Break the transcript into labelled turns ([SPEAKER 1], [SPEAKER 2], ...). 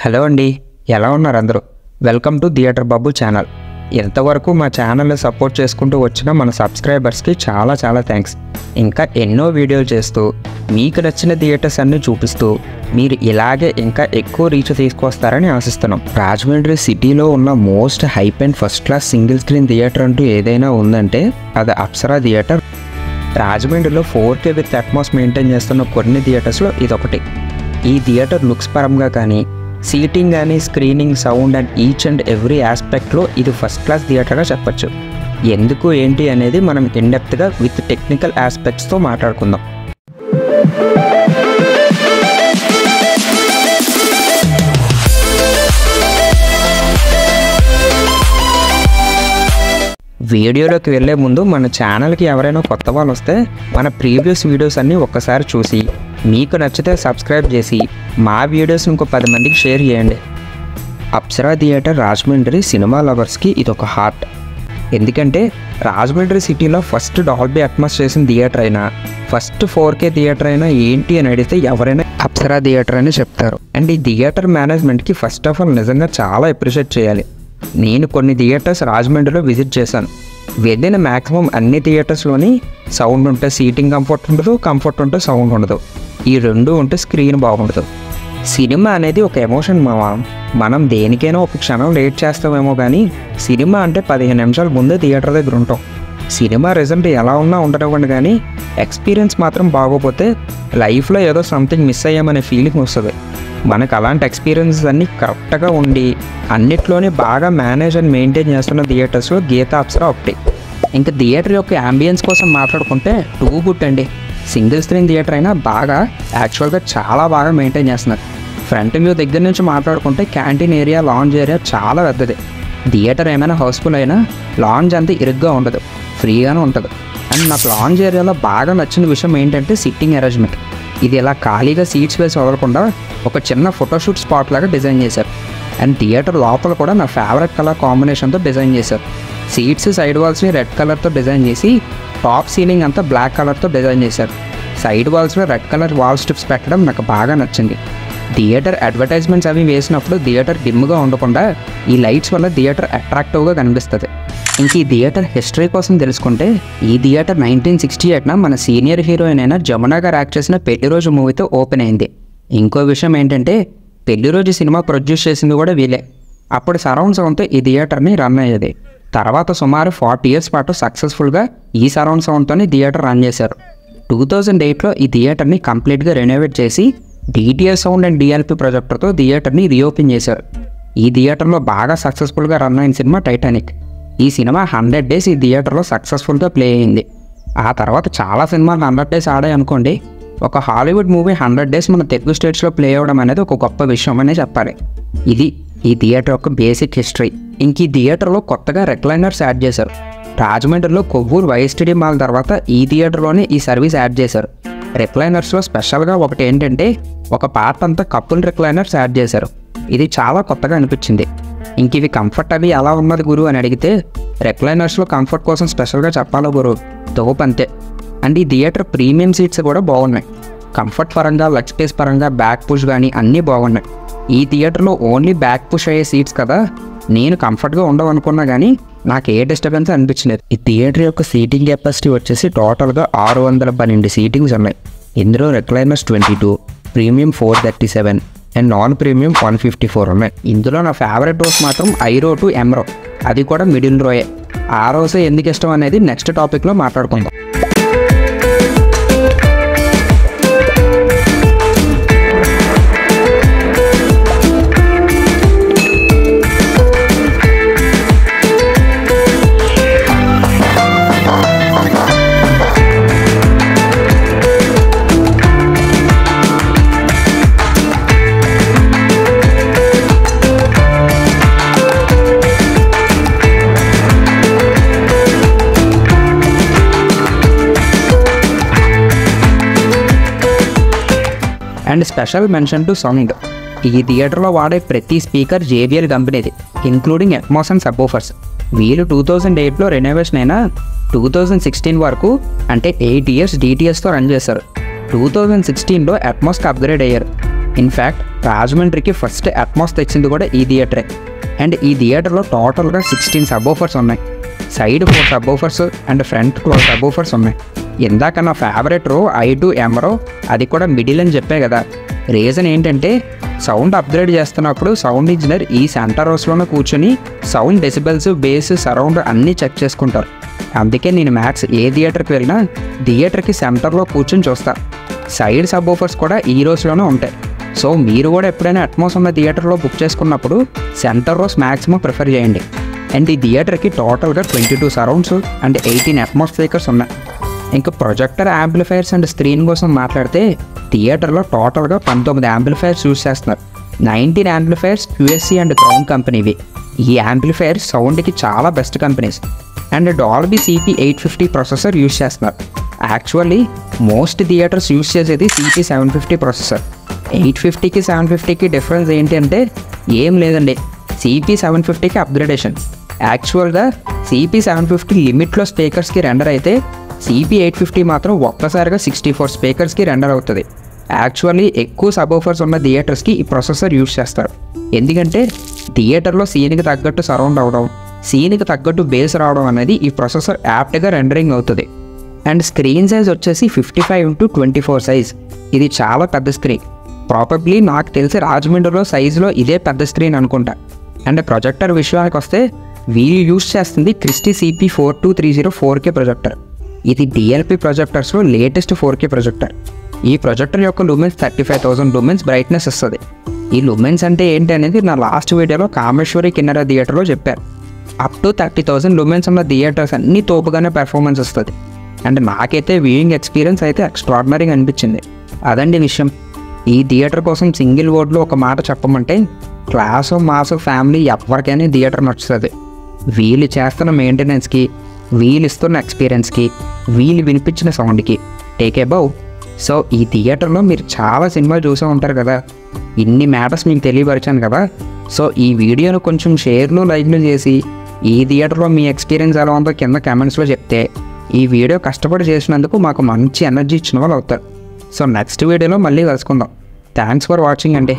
[SPEAKER 1] Hello అండి, ఎలా ఉన్నారు అందరూ? Welcome to theatre Babu channel. ఎంతవరకు మా ఛానల్ని సపోర్ట్ చేసుకుంటూ వచ్చిన మన సబ్స్క్రైబర్స్కి చాలా థ్యాంక్స్. ఇంకా ఎన్నో వీడియోలు చేస్తూ మీకు నచ్చిన థియేటర్స్ అన్నీ చూపిస్తూ మీరు ఇలాగే ఇంకా ఎక్కువ రీచ్ తీసుకొస్తారని ఆశిస్తున్నాం. రాజమండ్రి సిటీలో ఉన్న most hype and first class single screen theatre అంటూ ఏదైనా ఉందంటే అది అప్సరా థియేటర్. రాజమండ్రిలో 4K విత్ అట్మాస్ మెయింటైన్ చేస్తున్న కొన్ని థియేటర్స్లో ఇదొకటి. ఈ థియేటర్ లుక్స్ పరంగా కానీ, సీటింగ్ కానీ, screening, sound and each and every ఆస్పెక్ట్లో ఇది ఫస్ట్ క్లాస్ థియేటర్గా చెప్పచ్చు. ఎందుకు ఏంటి అనేది మనం ఇన్డెప్త్గా విత్ టెక్నికల్ ఆస్పెక్ట్స్తో మాట్లాడుకుందాం. వీడియోలోకి వెళ్ళే ముందు మన ఛానల్కి ఎవరైనా కొత్త వాళ్ళు వస్తే మన ప్రీవియస్ వీడియోస్ అన్నీ ఒక్కసారి చూసి మీకు నచ్చితే సబ్స్క్రైబ్ చేసి మా వీడియోస్ని ఇంకో 10 మందికి షేర్ చేయండి. అప్సరా థియేటర్ రాజమండ్రి సినిమా లవర్స్కి ఇదొక హార్ట్. ఎందుకంటే రాజమండ్రి సిటీలో ఫస్ట్ డాల్బీ అట్మాస్ చేసిన థియేటర్ అయినా, ఫస్ట్ 4K థియేటర్ అయినా ఏంటి అని అడిగితే ఎవరైనా అప్సరా థియేటర్ అని చెప్తారు. అండ్ ఈ థియేటర్ మేనేజ్మెంట్కి ఫస్ట్ ఆఫ్ ఆల్ నిజంగా చాలా అప్రిషియేట్ చేయాలి. నేను కొన్ని థియేటర్స్ రాజమండ్రిలో విజిట్ చేశాను. వెళ్ళిన మ్యాక్సిమం అన్ని థియేటర్స్లోని సౌండ్ ఉంటే సీటింగ్ కంఫర్ట్ ఉండదు, కంఫర్ట్ ఉంటే సౌండ్ ఉండదు. ఈ రెండు ఉంటే స్క్రీన్ బాగుండదు. సినిమా అనేది ఒక ఎమోషన్ మావా. మనం దేనికైనా ఒక క్షణం లేట్ చేస్తామేమో కానీ సినిమా అంటే 15 నిమిషాల ముందే థియేటర్ దగ్గర ఉంటాం. సినిమా రిజల్ట్ ఎలా ఉన్నా ఉండనివ్వండి కానీ ఎక్స్పీరియన్స్ మాత్రం బాగోపోతే లైఫ్లో ఏదో సంథింగ్ మిస్ అయ్యామనే ఫీలింగ్ వస్తుంది. మనకు అలాంటి ఎక్స్పీరియన్సెస్ అన్నీ కరెక్ట్గా ఉండి అన్నిట్లోనే బాగా మేనేజ్ అండ్ మెయింటైన్ చేస్తున్న థియేటర్స్లో గీతా అప్సరా ఒకటి. ఇంకా థియేటర్ యొక్క యాంబియన్స్ కోసం మాట్లాడుకుంటే టూ గుడ్ అండి. సింగిల్ స్క్రీన్ థియేటర్ అయినా యాక్చువల్గా చాలా బాగా మెయింటైన్ చేస్తున్నారు. ఫ్రంట్ వ్యూ దగ్గర నుంచి మాట్లాడుకుంటే క్యాంటీన్ ఏరియా, లాంజ్ ఏరియా చాలా పెద్దది. థియేటర్ ఏమైనా హౌస్ఫుల్ అయినా లాంజ్ అంతా ఇరుగ్గా ఉండదు, ఫ్రీగానే ఉంటుంది. అండ్ నాకు లాంజ్ ఏరియాలో బాగా నచ్చిన విషయం ఏంటంటే సిట్టింగ్ అరేంజ్మెంట్. ఇది ఇలా ఖాళీగా సీట్స్ వేసి వదలకుండా ఒక చిన్న ఫోటోషూట్ స్పాట్ లాగా డిజైన్ చేశారు. అండ్ థియేటర్ లోపల కూడా నా ఫేవరెట్ కలర్ కాంబినేషన్తో డిజైన్ చేశారు. సీట్స్ సైడ్ వాల్స్ని రెడ్ కలర్తో డిజైన్ చేసి టాప్ సీలింగ్ అంతా బ్లాక్ కలర్తో డిజైన్ చేశారు. సైడ్ వాల్స్లో రెడ్ కలర్ వాల్ స్ట్రిప్స్ పెట్టడం నాకు బాగా నచ్చింది. థియేటర్ అడ్వర్టైజ్మెంట్స్ అవి వేసినప్పుడు థియేటర్ డిమ్గా ఉండకుండా ఈ లైట్స్ వల్ల థియేటర్ అట్రాక్టివ్గా కనిపిస్తుంది. ఇంక ఈ థియేటర్ హిస్టరీ కోసం తెలుసుకుంటే ఈ థియేటర్ 1968 మన సీనియర్ హీరోయిన్ అయిన జమున గారు యాక్ట్ చేసిన పెళ్లి రోజు మూవీతో ఓపెన్ అయింది. ఇంకో విషయం ఏంటంటే పెళ్లి రోజు సినిమా ప్రొడ్యూస్ చేసింది కూడా వీళ్ళే. అప్పుడు సరౌండ్ సౌండ్తో ఈ థియేటర్ని రన్ అయ్యేది. తర్వాత సుమారు 40 years పాటు సక్సెస్ఫుల్గా ఈ సరౌండ్ సౌండ్తోనే థియేటర్ రన్ చేశారు. 2008లో ఈ థియేటర్ని కంప్లీట్గా రెనోవేట్ చేసి DTS సౌండ్ అండ్ DLP ప్రొజెక్టర్తో థియేటర్ని రీఓపెన్ చేశారు. ఈ థియేటర్లో బాగా సక్సెస్ఫుల్గా రన్ అయిన సినిమా టైటానిక్. ఈ సినిమా 100 days ఈ థియేటర్లో సక్సెస్ఫుల్గా ప్లే అయింది. ఆ తర్వాత చాలా సినిమాలు 100 days ఆడాయి అనుకోండి. ఒక హాలీవుడ్ మూవీ 100 days మన తెలుగు స్టేట్స్లో ప్లే అవ్వడం అనేది ఒక గొప్ప విషయం అనే చెప్పాలి. ఇది ఈ థియేటర్ యొక్క బేసిక్ హిస్టరీ. ఇంక ఈ థియేటర్లో కొత్తగా రెక్లైనర్స్ యాడ్ చేశారు. రాజమండ్రిలో కొవ్వూరు YSTD మాల్ తర్వాత ఈ థియేటర్లోనే ఈ సర్వీస్ యాడ్ చేశారు. రెక్లైనర్స్లో స్పెషల్గా ఒకటి ఏంటంటే ఒక పార్ట్ అంతా కపుల్ రెక్లైనర్స్ యాడ్ చేశారు. ఇది చాలా కొత్తగా అనిపించింది. ఇంక ఇవి కంఫర్ట్ అవి ఎలా ఉన్నది గురు అని అడిగితే రెక్లైనర్స్లో కంఫర్ట్ కోసం స్పెషల్గా చెప్పాలో గురు, తోపు అంతే. అండ్ ఈ థియేటర్ ప్రీమియం సీట్స్ కూడా బాగున్నాయి. కంఫర్ట్ పరంగా, లెగ్ స్పేస్ పరంగా, బ్యాక్ పుష్ కానీ అన్నీ బాగున్నాయి. ఈ థియేటర్లో ఓన్లీ బ్యాక్ పుష్ అయ్యే సీట్స్ కదా, నేను కంఫర్ట్గా ఉండవు అనుకున్నా కానీ నాకు ఏ డిస్టర్బెన్స్ అనిపించలేదు. ఈ థియేటర్ యొక్క సీటింగ్ కెపాసిటీ వచ్చేసి టోటల్గా 612 సీటింగ్స్ ఉన్నాయి. ఇందులో recliners 22, premium 437 and non premium 154 ఉన్నాయి. ఇందులో నా ఫేవరెట్ రోస్ మాత్రం ఐరో టు ఎమ్రో, అది కూడా మిడిల్ రోయే. ఆ రోసే ఎందుకు ఇష్టం అనేది నెక్స్ట్ టాపిక్లో మాట్లాడుకుందాం. And special mention to sound. ఈ థియేటర్లో వాడే ప్రతి స్పీకర్ JBL కంపెనీది, ఇంక్లూడింగ్ అట్మాస్ అండ్ సబ్వూఫర్స్. వీళ్ళు 2008లో రెనోవేషన్ అయినా 2016 వరకు అంటే 8 years DTSతో రన్ చేశారు. 2016లో అట్మాస్కి అప్గ్రేడ్ అయ్యారు. ఇన్ఫ్యాక్ట్ రాజమండ్రికి ఫస్ట్ అట్మాస్ తెచ్చింది కూడా ఈ థియేటరే. అండ్ ఈ థియేటర్లో టోటల్గా 16 సబ్వూఫర్స్ ఉన్నాయి. సైడ్ 4 సబ్వూఫర్స్ అండ్ ఫ్రంట్ 12 సబ్వూఫర్స్ ఉన్నాయి. ఇందాక నా ఫేవరెట్ రో I2 ఎమరో, అది కూడా మిడిల్ అని చెప్పే కదా. రీజన్ ఏంటంటే సౌండ్ అప్గ్రేడ్ చేస్తున్నప్పుడు సౌండ్ ఇంజనీర్ ఈ సెంటర్ రోస్లోనే కూర్చొని సౌండ్ డెసిబెల్స్, బేస్, సరౌండ్ అన్నీ చెక్ చేసుకుంటారు. అందుకే నేను మ్యాక్స్ ఏ థియేటర్కి వెళ్ళినా థియేటర్కి సెంటర్లో కూర్చొని చూస్తా. సైడ్ సబ్వూఫర్స్ కూడా ఈ రోస్లోనే ఉంటాయి. సో మీరు కూడా ఎప్పుడైనా అట్మాస్ ఉన్న థియేటర్లో బుక్ చేసుకున్నప్పుడు సెంటర్ రోస్ మ్యాక్సిమం ప్రిఫర్ చేయండి. అండ్ ఈ థియేటర్కి టోటల్గా 22 సరౌండ్స్ అండ్ 18 అట్మాస్ స్పీకర్స్ ఉన్నాయి. ఇంకా ప్రొజెక్టర్ యాంప్లిఫైర్స్ అండ్ స్క్రీన్ కోసం మాట్లాడితే థియేటర్లో టోటల్గా 19 యాంప్లిఫైర్స్ యూజ్ చేస్తున్నారు. 19 యాంప్లిఫైర్స్ QSC అండ్ క్రౌన్ కంపెనీవి. ఈ యాంప్లిఫైర్స్ సౌండ్కి చాలా best companies. And Dolby CP850 processor use చేస్తున్నారు. యాక్చువల్లీ మోస్ట్ థియేటర్స్ యూజ్ చేసేది CP750 ప్రాసెసర్. 850కి 750కి డిఫరెన్స్ ఏంటి అంటే ఏం లేదండి, CP750కి అప్గ్రేడేషన్. యాక్చువల్గా CP750 లిమిట్లో స్పీకర్స్కి రెండర్ అయితే CP850 మాత్రం ఒక్కసారిగా 64 స్పీకర్స్కి రెండర్ అవుతుంది. యాక్చువల్లీ ఎక్కువ సబ్వూఫర్స్ ఉన్న థియేటర్స్కి ఈ ప్రాసెసర్ యూజ్ చేస్తారు. ఎందుకంటే థియేటర్లో సీన్కి తగ్గట్టు సరౌండ్ అవడం, సీన్కి తగ్గట్టు బేస్ రావడం అనేది ఈ ప్రాసెసర్ యాప్ట్గా రెండరింగ్ అవుతుంది. అండ్ స్క్రీన్ సైజ్ వచ్చేసి 55x24 సైజ్. ఇది చాలా పెద్ద స్క్రీన్. ప్రాబబ్లీ నాకు తెలిసి రాజమండ్రిలో సైజులో ఇదే పెద్ద స్క్రీన్ అనుకుంటా. అండ్ ప్రొజెక్టర్ విషయానికి వస్తే వీళ్ళు యూజ్ చేస్తుంది క్రిస్టీ CP4230 4K ప్రొజెక్టర్. ఇది DLP ప్రొజెక్టర్స్లో లేటెస్ట్ 4K ప్రొజెక్టర్. ఈ ప్రొజెక్టర్ యొక్క లూమెన్స్ 35,000 లూమెన్స్ బ్రైట్నెస్ ఇస్తుంది. ఈ లూమెన్స్ అంటే ఏంటి అనేది నా లాస్ట్ వీడియోలో కామేశ్వరి కిన్నెర థియేటర్లో చెప్పారు. అప్ టు 30,000 లూమెన్స్ ఉన్న థియేటర్స్ అన్నీ తోపుగానే పెర్ఫార్మెన్స్ వస్తుంది. అండ్ నాకైతే వ్యూయింగ్ ఎక్స్పీరియన్స్ అయితే ఎక్స్ట్రాడినరీగా అనిపించింది. అదండి విషయం. ఈ థియేటర్ కోసం సింగిల్ వర్డ్లో ఒక మాట చెప్పమంటే క్లాసు, మాసు, ఫ్యామిలీ ఎవరికైనా థియేటర్ నచ్చుతుంది. వీళ్ళు చేస్తున్న మెయింటెనెన్స్కి, వీళ్ళు ఇస్తున్న ఎక్స్పీరియన్స్కి, వీళ్ళు వినిపించిన సౌండ్కి టేక్ ఏ బౌ. సో ఈ థియేటర్లో మీరు చాలా సినిమాలు చూసే ఉంటారు కదా, ఇన్ని మ్యాటర్స్ మీకు తెలియపరిచాను కదా. సో ఈ వీడియోను కొంచెం షేర్లు, లైక్లు చేసి ఈ థియేటర్లో మీ ఎక్స్పీరియన్స్ ఎలా ఉందో కింద కామెంట్స్లో చెప్తే ఈ వీడియో కష్టపడి చేసినందుకు మాకు మంచి ఎనర్జీ ఇచ్చిన వాళ్ళు అవుతారు. సో నెక్స్ట్ వీడియోలో మళ్ళీ కలుసుకుందాం. థ్యాంక్స్ ఫర్ వాచింగ్ అండి.